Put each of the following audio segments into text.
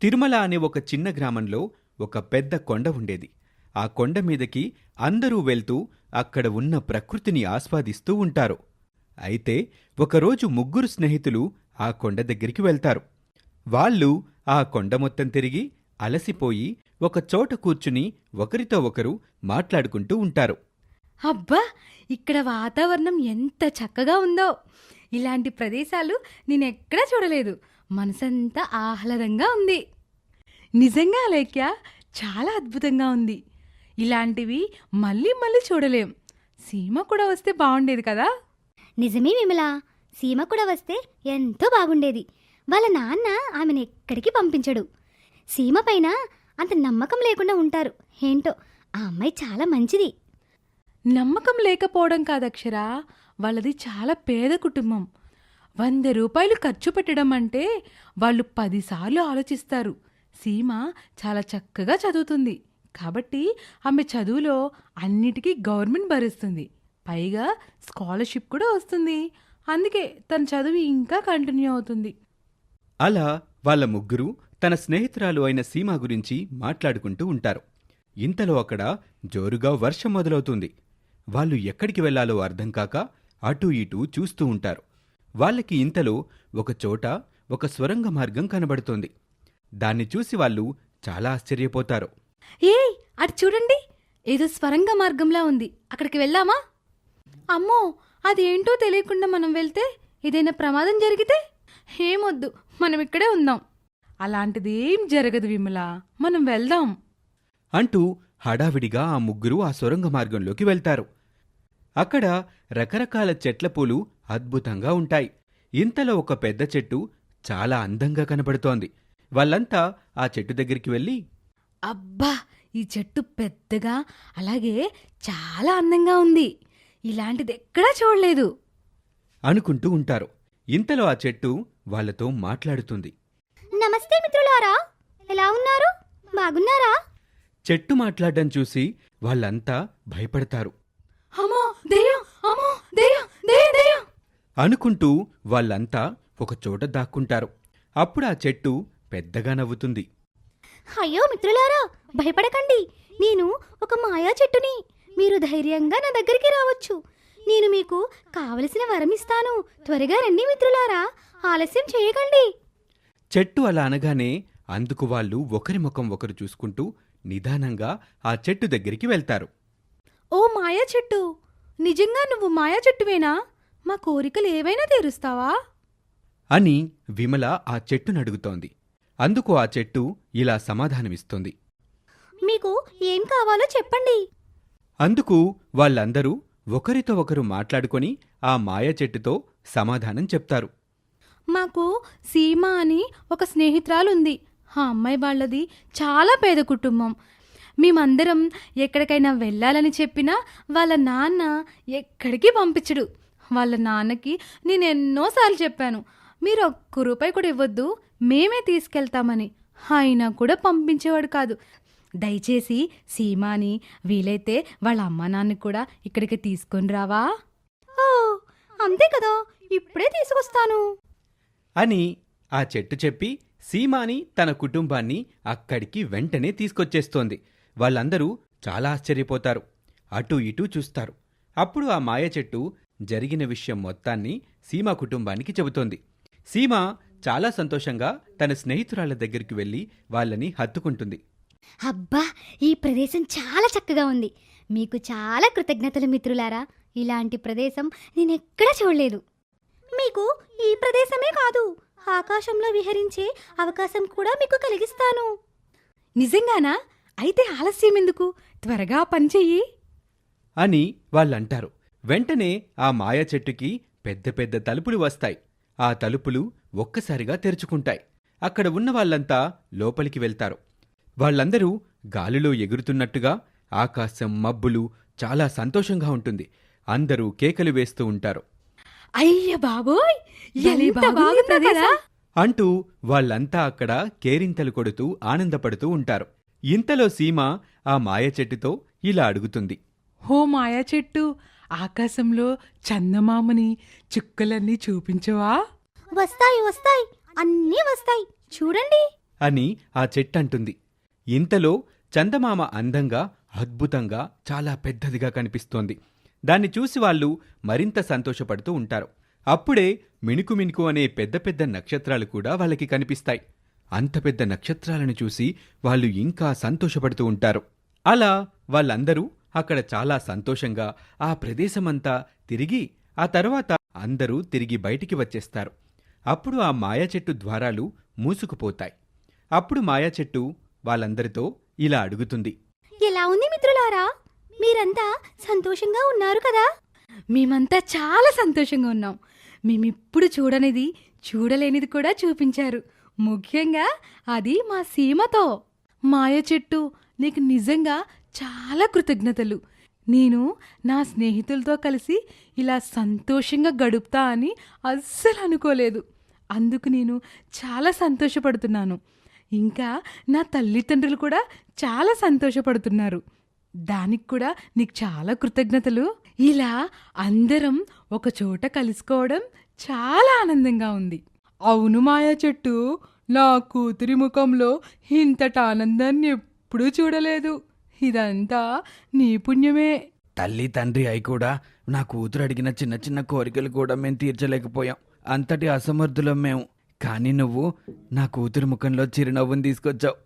తిరుమల అనే ఒక చిన్న గ్రామంలో ఒక పెద్ద కొండ ఉండేది. ఆ కొండ మీదకి అందరూ వెళ్తూ అక్కడ ఉన్న ప్రకృతిని ఆస్వాదిస్తూ ఉంటారు. అయితే ఒకరోజు ముగ్గురు స్నేహితులు ఆ కొండ దగ్గరికి వెళ్తారు. వాళ్ళు ఆ కొండ మొత్తం తిరిగి అలసిపోయి ఒక చోట కూర్చుని ఒకరితో ఒకరు మాట్లాడుకుంటూ ఉంటారు. అబ్బా, ఇక్కడ వాతావరణం ఎంత చక్కగా ఉందో! ఇలాంటి ప్రదేశాలు నేనెక్కడా చూడలేదు. మనసంతా ఆహ్లాదంగా ఉంది. నిజంగా లేఖ్య, చాలా అద్భుతంగా ఉంది. ఇలాంటివి మళ్ళీ మళ్ళీ చూడలేం. సీమ కూడా వస్తే బాగుండేది కదా. నిజమే విమలా, సీమ కూడా వస్తే ఎంతో బాగుండేది. వాళ్ళ నాన్న ఆమెను ఎక్కడికి పంపించడు. సీమ పైన అంత నమ్మకం లేకుండా ఉంటారు. ఏంటో ఆ అమ్మాయి చాలా మంచిది. నమ్మకం లేకపోవడం కాదక్షరా, వాళ్ళది చాలా పేద కుటుంబం. 100 రూపాయలు ఖర్చు పెట్టడం అంటే వాళ్ళు 10 సార్లు ఆలోచిస్తారు. సీమ చాలా చక్కగా చదువుతుంది కాబట్టి ఆమె చదువులో అన్నిటికీ గవర్నమెంట్ భరిస్తుంది. పైగా స్కాలర్షిప్ కూడా వస్తుంది. అందుకే తన చదువు ఇంకా కంటిన్యూ అవుతుంది. అలా వాళ్ళ ముగ్గురు తన స్నేహితురాలు అయిన సీమ గురించి మాట్లాడుకుంటూ ఉంటారు. ఇంతలో అక్కడ జోరుగా వర్షం మొదలవుతుంది. వాళ్ళు ఎక్కడికి వెళ్లాలో అర్థం కాక అటూ ఇటూ చూస్తూ ఉంటారు. వాళ్ళకి ఇంతలో ఒకచోట ఒక స్వరంగ మార్గం కనబడుతోంది. దాన్ని చూసి వాళ్ళు చాలా ఆశ్చర్యపోతారు. ఏయ్, అటు చూడండి, ఏదో స్వరంగ మార్గంలా ఉంది. అక్కడికి వెళ్దామా? అమ్మో, అదేంటో తెలియకుండా మనం వెళ్తే ఏదైనా ప్రమాదం జరిగితే? ఏమొద్దు, మనం ఇక్కడే ఉందాం. అలాంటిదేం జరగదు విమలా, మనం వెళ్దాం అంటూ హడావిడిగా ఆ ముగ్గురు ఆ సొరంగ మార్గంలోకి వెళ్తారు. అక్కడ రకరకాల చెట్ల పూలు అద్భుతంగా ఉంటాయి. ఇంతలో ఒక పెద్ద చెట్టు చాలా అందంగా కనబడుతోంది. వాళ్ళంతా ఆ చెట్టు దగ్గరికి వెళ్ళి, అబ్బా, ఈ చెట్టు పెద్దగా అలాగే చాలా అందంగా ఉంది. ఇలాంటిది ఎక్కడా చూడలేదు అనుకుంటూ ఉంటారు. ఇంతలో ఆ చెట్టు వాళ్లతో మాట్లాడుతుంది. నమస్తే మిత్రులారా, ఎలా ఉన్నారు? బాగున్నారా? చెట్టు మాట్లాడడం చూసి వాళ్ళంతా భయపడతారు. అమ్మో దెయ్యం, అమ్మో దెయ్యం, దెయ్యం, దెయ్యం అనుకుంటూ వాళ్ళంతా ఒకచోట దాక్కుంటారు. అప్పుడు ఆ చెట్టు పెద్దగా నవ్వుతుంది. అయ్యో మిత్రులారా, భయపడకండి. నేను ఒక మాయా చెట్టుని. మీరు ధైర్యంగా నా దగ్గరికి రావచ్చు. నేను మీకు కావలసిన వరం ఇస్తాను. త్వరగా రండి మిత్రులారా, ఆలస్యం చేయకండి. చెట్టు అలా అనగానే అందుకు వాళ్ళు ఒకరి ముఖం ఒకరు చూసుకుంటూ నిదానంగా ఆ చెట్టు దగ్గరికి వెళ్తారు. ఓ మాయా చెట్టు, నిజంగా నువ్వు మాయా చెట్టువేనా? మా కోరికలు ఏవైనా తీరుస్తావా? అని విమల ఆ చెట్టును అడుగుతోంది. అందుకు ఆ చెట్టు ఇలా సమాధానమిస్తుంది. మీకు ఏం కావాలో చెప్పండి. అందుకు వాళ్ళందరూ ఒకరితో ఒకరు మాట్లాడుకొని ఆ మాయ చెట్టుతో సమాధానం చెప్తారు. మాకు సీమ అని ఒక స్నేహితురాలుంది. ఆ అమ్మాయి వాళ్ళది చాలా పేద కుటుంబం. మేమందరం ఎక్కడికైనా వెళ్ళాలని చెప్పినా వాళ్ళ నాన్న ఎక్కడికి పంపించడు. వాళ్ళ నాన్నకి నేను ఎన్నోసార్లు చెప్పాను, మీరు ₹1 కూడా ఇవ్వద్దు, మేమే తీసుకెళ్తామని. అయినా కూడా పంపించేవాడు కాదు. దయచేసి సీమాని వీలైతే వాళ్ళ అమ్మా నాన్నని కూడా ఇక్కడికి తీసుకొని రావా? ఓ, అంతే కదా, ఇప్పుడే తీసుకొస్తాను అని ఆ చెట్టు చెప్పి సీమాని తన కుటుంబాన్ని అక్కడికి వెంటనే తీసుకొచ్చేస్తోంది. వాళ్ళందరూ చాలా ఆశ్చర్యపోతారు. అటూ ఇటూ చూస్తారు. అప్పుడు ఆ మాయ చెట్టు జరిగిన విషయం మొత్తాన్ని సీమ కుటుంబానికి చెబుతోంది. సీమ చాలా సంతోషంగా తన స్నేహితురాళ్ల దగ్గరికి వెళ్లి వాళ్ళని హత్తుకుంటుంది. అబ్బా, ఈ ప్రదేశం చాలా చక్కగా ఉంది. మీకు చాలా కృతజ్ఞతలు మిత్రులారా. ఇలాంటి ప్రదేశం నేనెక్కడా చూడలేదు. మీకు ఈ ప్రదేశమే కాదు, ఆకాశంలో విహరించే అవకాశం కూడా మీకు కలిగిస్తాను. నిజంగానా? అయితే ఆలస్యం ఎందుకు, త్వరగా పని చెయ్యి అని వాళ్ళంటారు. వెంటనే ఆ మాయ చెట్టుకి పెద్ద పెద్ద తలుపులు వస్తాయి. ఆ తలుపులు ఒక్కసారిగా తెరుచుకుంటాయి. అక్కడ ఉన్న వాళ్ళంతా లోపలికి వెళ్తారు. వాళ్ళందరూ గాలిలో ఎగురుతున్నట్టుగా, ఆకాశం మబ్బులు చాలా సంతోషంగా ఉంటుంది. అందరూ కేకలు వేస్తూ ఉంటారు. అయ్య బాబోయ్, ఎంత బాగుంది ప్రదేశం అంటూ వాళ్ళంతా అక్కడ కేరింతలు కొడుతూ ఆనందపడుతూ ఉంటారు. ఇంతలో సీమ ఆ మాయ చెట్టుతో ఇలా అడుగుతుంది. హో మాయా చెట్టు, ఆకాశంలో చందమామని చుక్కలన్నీ చూపించవా? వస్తాయి వస్తాయి, అన్నీ వస్తాయి. చూడండి. అని ఆ చెట్టంటుంది. ఇంతలో చందమామ అందంగా, అద్భుతంగా, చాలా పెద్దదిగా కనిపిస్తోంది. దాన్ని చూసి వాళ్ళు మరింత సంతోషపడుతూ ఉంటారు. అప్పుడే మిణుకు మిణుకు అనే పెద్ద పెద్ద నక్షత్రాలు కూడా వాళ్ళకి కనిపిస్తాయి. అంత పెద్ద నక్షత్రాలను చూసి వాళ్ళు ఇంకా సంతోషపడుతూ ఉంటారు. అలా వాళ్ళందరూ అక్కడ చాలా సంతోషంగా ఆ ప్రదేశమంతా తిరిగి ఆ తర్వాత అందరూ తిరిగి బయటికి వచ్చేస్తారు. అప్పుడు ఆ మాయా చెట్టు ద్వారాలు మూసుకుపోతాయి. అప్పుడు మాయా చెట్టు వాళ్ళందరితో ఇలా అడుగుతుంది. ఎలా ఉంది మిత్రులారా? మీరంతా సంతోషంగా ఉన్నారు కదా? మేమంతా చాలా సంతోషంగా ఉన్నాం. మేమిప్పుడు చూడనిది, చూడలేనిది కూడా చూపించారు. ముఖ్యంగా అది మా సీమతో. మాయ చెట్టు, నీకు నిజంగా చాలా కృతజ్ఞతలు. నేను నా స్నేహితులతో కలిసి ఇలా సంతోషంగా గడుపుతా అని అస్సలు అనుకోలేదు. అందుకు నేను చాలా సంతోషపడుతున్నాను. ఇంకా నా తల్లిదండ్రులు కూడా చాలా సంతోషపడుతున్నారు. దానికి కూడా నీకు చాలా కృతజ్ఞతలు. ఇలా అందరం ఒక చోట కలుసుకోవడం చాలా ఆనందంగా ఉంది. అవును మాయా చెట్టు, నా కూతురి ముఖంలో ఇంతటి ఆనందాన్ని ఎప్పుడూ చూడలేదు. ఇదంతా నీ పుణ్యమే. తల్లి తండ్రి అయి కూడా నా కూతురు అడిగిన చిన్న చిన్న కోరికలు కూడా మేము తీర్చలేకపోయాం. అంతటి అసమర్థులం మేము. కానీ నువ్వు నా కూతురు ముఖంలో చిరునవ్వుని తీసుకొచ్చావు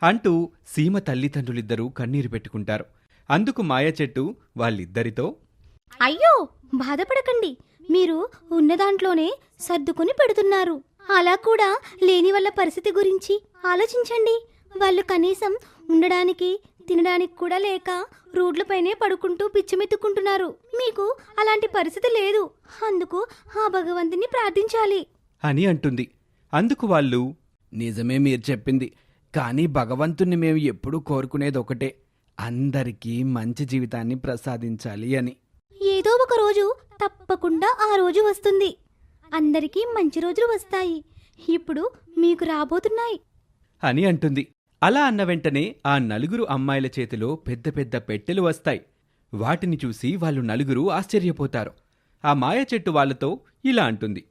అంటూ సీమ తల్లిదండ్రులిద్దరూ కన్నీరు పెట్టుకుంటారు. అందుకు మాయా చెట్టు వాళ్ళిద్దరితో, అయ్యో, బాధపడకండి. మీరు ఉన్నదాంట్లోనే సర్దుకుని పెడుతున్నారు. అలా కూడా లేని వాళ్ళ పరిస్థితి గురించి ఆలోచించండి. వాళ్ళు కనీసం ఉండడానికి, తినడానికి కూడా లేక రోడ్లపైనే పడుకుంటూ పిచ్చిమెత్తుకుంటున్నారు. మీకు అలాంటి పరిస్థితి లేదు. అందుకు ఆ భగవంతుని ప్రార్థించాలి అని అంటుంది. అందుకు వాళ్ళు, నిజమే మీరు చెప్పింది. కానీ భగవంతుణ్ణి మేము ఎప్పుడూ కోరుకునేది ఒకటే, అందరికీ మంచి జీవితాన్ని ప్రసాదించాలి అని. ఏదో ఒక రోజు తప్పకుండా ఆ రోజు వస్తుంది. అందరికీ మంచి రోజులు వస్తాయి. ఇప్పుడు మీకు రాబోతున్నాయి అని అంటుంది. అలా అన్న వెంటనే ఆ నలుగురు అమ్మాయిల చేతిలో పెద్ద పెద్ద పెట్టెలు వస్తాయి. వాటిని చూసి వాళ్ళు నలుగురు ఆశ్చర్యపోతారు. ఆ మాయ చెట్టు వాళ్ళతో ఇలా అంటుంది.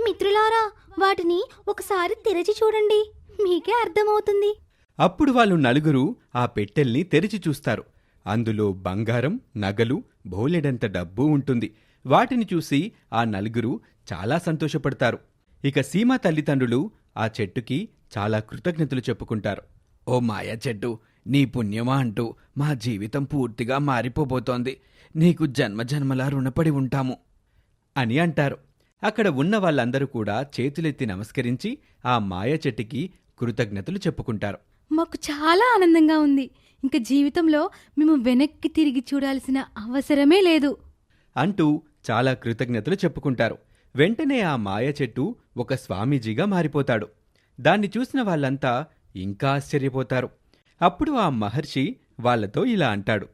మిత్రులారా, వాటిని ఒకసారి తెరచి చూడండి, మీకే అర్థమవుతుంది. అప్పుడు వాళ్ళు నలుగురు ఆ పెట్టెల్ని తెరిచి చూస్తారు. అందులో బంగారం, నగలు, బోలెడంత డబ్బు ఉంటుంది. వాటిని చూసి ఆ నలుగురు చాలా సంతోషపడతారు. ఇక సీమ తల్లిదండ్రులు ఆ చెట్టుకి చాలా కృతజ్ఞతలు చెప్పుకుంటారు. ఓ మాయా చెట్టు, నీ పుణ్యమా అంటూ మా జీవితం పూర్తిగా మారిపోబోతోంది. నీకు జన్మజన్మలా రుణపడి ఉంటాము అని అంటారు. అక్కడ ఉన్న వాళ్ళందరూ కూడా చేతులెత్తి నమస్కరించి ఆ మాయా చెట్టుకి కృతజ్ఞతలు చెప్పుకుంటారు. మాకు చాలా ఆనందంగా ఉంది. ఇంక జీవితంలో మేము వెనక్కి తిరిగి చూడాల్సిన అవసరమే లేదు అంటూ చాలా కృతజ్ఞతలు చెప్పుకుంటారు. వెంటనే ఆ మాయ చెట్టు ఒక స్వామీజీగా మారిపోతాడు. దాన్ని చూసిన వాళ్ళంతా ఇంకా ఆశ్చర్యపోతారు. అప్పుడు ఆ మహర్షి వాళ్లతో ఇలా అంటాడు.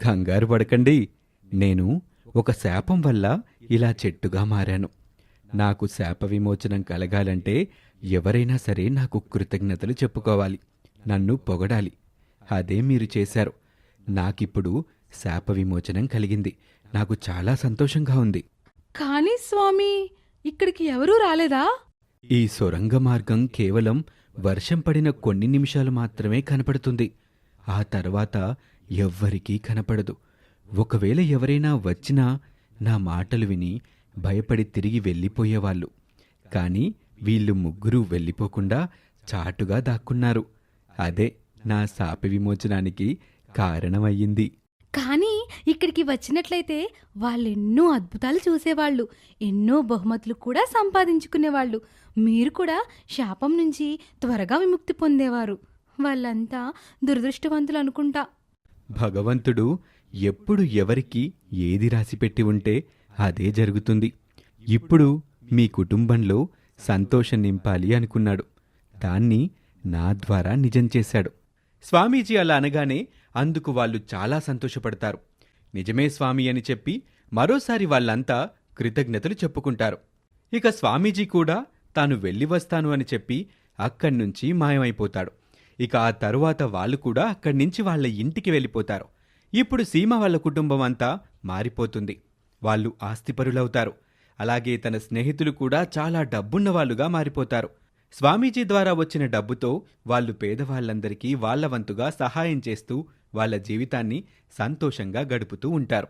కంగారు పడకండి, నేను ఒక శాపం వల్ల ఇలా చెట్టుగా మారాను. నాకు శాప విమోచనం కలగాలంటే ఎవరైనా సరే నాకు కృతజ్ఞతలు చెప్పుకోవాలి, నన్ను పొగడాలి. అదే మీరు చేశారు. నాకిప్పుడు శాప విమోచనం కలిగింది. నాకు చాలా సంతోషంగా ఉంది. కానీ స్వామి, ఇక్కడికి ఎవరూ రాలేదా? ఈ సొరంగ మార్గం కేవలం వర్షం పడిన కొన్ని నిమిషాలు మాత్రమే కనపడుతుంది. ఆ తర్వాత ఎవ్వరికీ కనపడదు. ఒకవేళ ఎవరైనా వచ్చినా నా మాటలు విని భయపడి తిరిగి వెళ్ళిపోయేవాళ్ళు. కాని వీళ్ళు ముగ్గురూ వెళ్ళిపోకుండా చాటుగా దాక్కున్నారు. అదే నా శాప విమోచనానికి కారణమయ్యింది. కానీ ఇక్కడికి వచ్చినట్లయితే వాళ్ళెన్నో అద్భుతాలు చూసేవాళ్ళు, ఎన్నో బహుమతులు కూడా సంపాదించుకునేవాళ్ళు. మీరు కూడా శాపం నుంచి త్వరగా విముక్తి పొందేవారు. వాళ్ళంతా దురదృష్టవంతులు అనుకుంటా. భగవంతుడు ఎప్పుడు ఎవరికి ఏది రాసిపెట్టి ఉంటే అదే జరుగుతుంది. ఇప్పుడు మీ కుటుంబంలో సంతోషం నింపాలి అనుకున్నాడు. దాన్ని నా ద్వారా నిజం చేశాడు. స్వామీజీ అలా అనగానే అందుకు వాళ్ళు చాలా సంతోషపడతారు. నిజమే స్వామి అని చెప్పి మరోసారి వాళ్ళంతా కృతజ్ఞతలు చెప్పుకుంటారు. ఇక స్వామీజీ కూడా తాను వెళ్ళి వస్తాను అని చెప్పి అక్కడ్నుంచి మాయమైపోతాడు. ఇక ఆ తరువాత వాళ్ళు కూడా అక్కడ్నుంచి వాళ్ళ ఇంటికి వెళ్ళిపోతారు. ఇప్పుడు సీమ వాళ్ళ కుటుంబం అంతా మారిపోతుంది. వాళ్ళు ఆస్తిపరులవుతారు. అలాగే తన స్నేహితులు కూడా చాలా డబ్బున్నవాళ్లుగా మారిపోతారు. స్వామీజీ ద్వారా వచ్చిన డబ్బుతో వాళ్ళు పేదవాళ్లందరికీ వాళ్ళ వంతుగా సహాయం చేస్తూ వాళ్ళ జీవితాన్ని సంతోషంగా గడుపుతూ ఉంటారు.